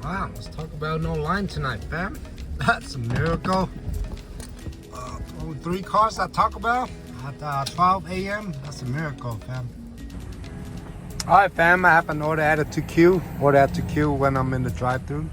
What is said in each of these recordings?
Wow, let's talk about no line tonight, fam. That's a miracle. Only 3 cars at Taco Bell at 12 a.m. That's a miracle, fam. Alright, fam, I have an order added to queue. Order added to queue when I'm in the drive-thru.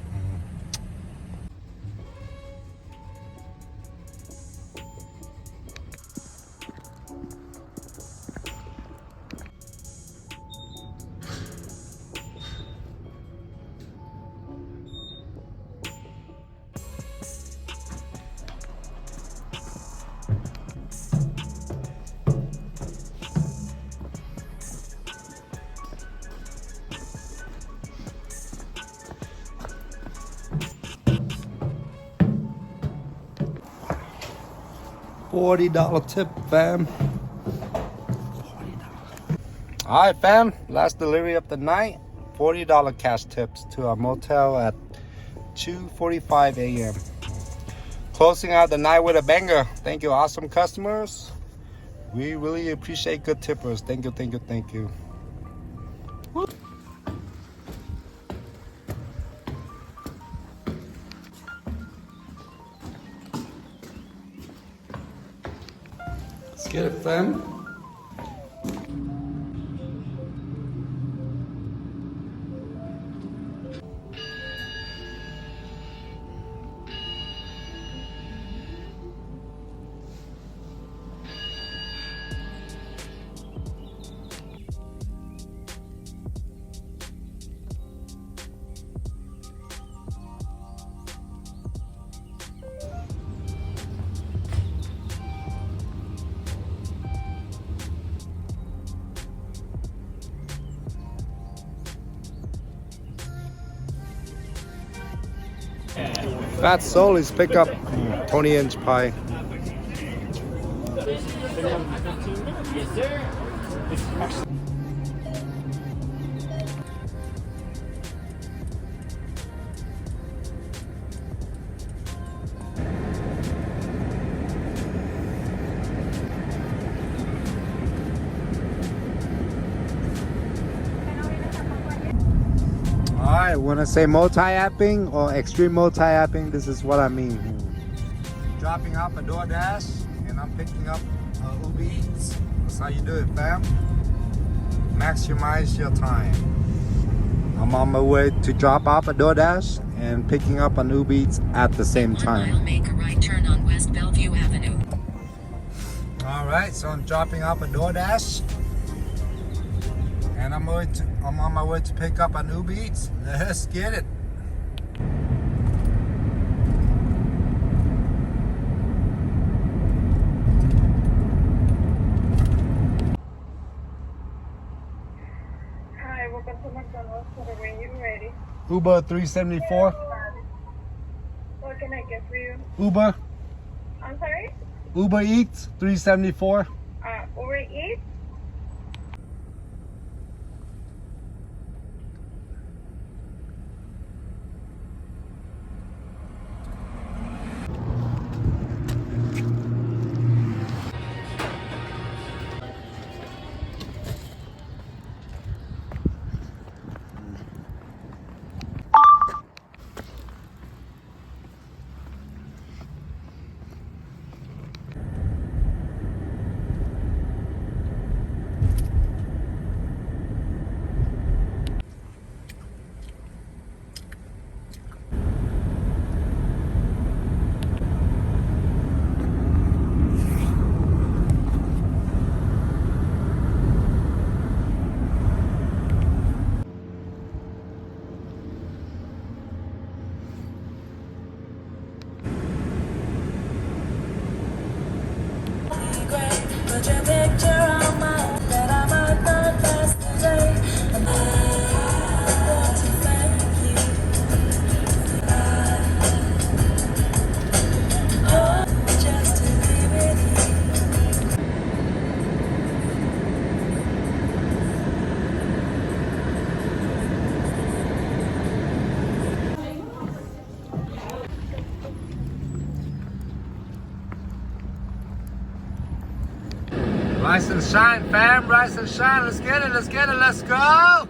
$40 tip, fam. Alright, fam. Last delivery of the night. $40 cash tips to our motel at 2:45 a.m. Closing out the night with a banger. Thank you, awesome customers. We really appreciate good tippers. Thank you, thank you, thank you. Woo. Let's get it, fam. Fat Solis pick up 20-inch pie. Alright, when I say multi-apping or extreme multi-apping, this is what I mean. Dropping off a DoorDash and I'm picking up Uber Eats. That's how you do it, fam. Maximize your time. I'm on my way to drop off a DoorDash and picking up an Uber Eats at the same time. 1 mile, make a right turn on West Bellevue Avenue. Alright, so I'm dropping off a DoorDash. And I'm on my way to pick up an Uber Eats. Let's get it. Hi, welcome to McDonald's. When you're ready. Uber 374. What can I get for you? Uber. I'm sorry? Uber Eats 374. Uber Eats? Put your picture on my that I might not pass the day. And I want to thank you. Oh, just to be with you. Rise and shine, fam. Rise and shine. Let's get it. Let's get it. Let's go.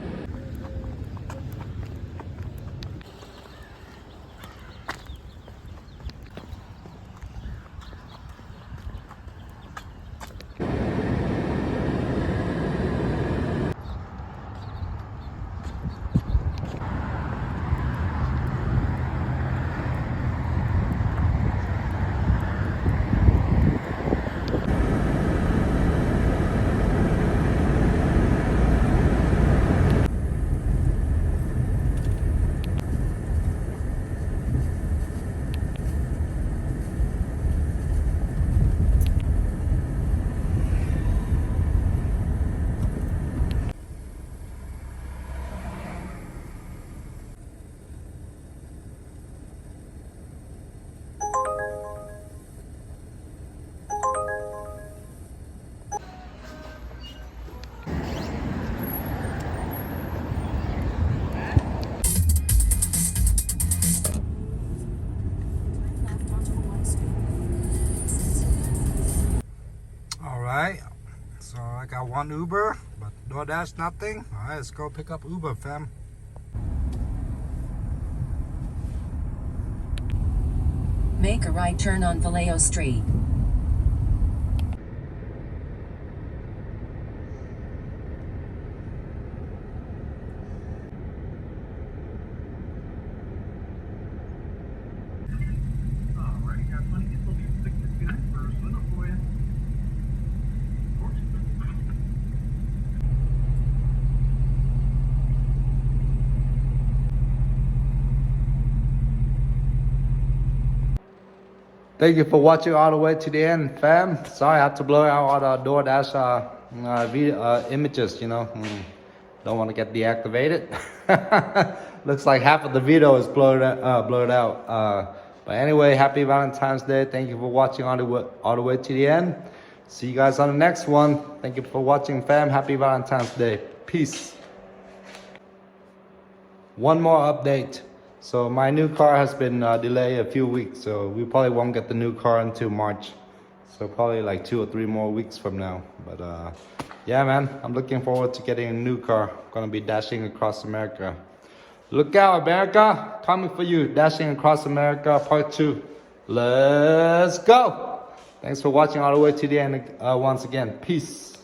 on Uber, but DoorDash nothing. All right, let's go pick up Uber, fam. Make a right turn on Vallejo Street. Thank you for watching all the way to the end, fam. Sorry I had to blur out all the DoorDash video, images, you know. Don't want to get deactivated. Looks like half of the video is blurred out. But anyway, happy Valentine's Day. Thank you for watching all the way to the end. See you guys on the next one. Thank you for watching, fam. Happy Valentine's Day. Peace. One more update. So my new car has been delayed a few weeks, so we probably won't get the new car until March. So probably like 2 or 3 more weeks from now. But yeah, man, I'm looking forward to getting a new car. Gonna be dashing across America. Look out, America! Coming for you, Dashing Across America Part 2. Let's go! Thanks for watching all the way to the end once again. Peace.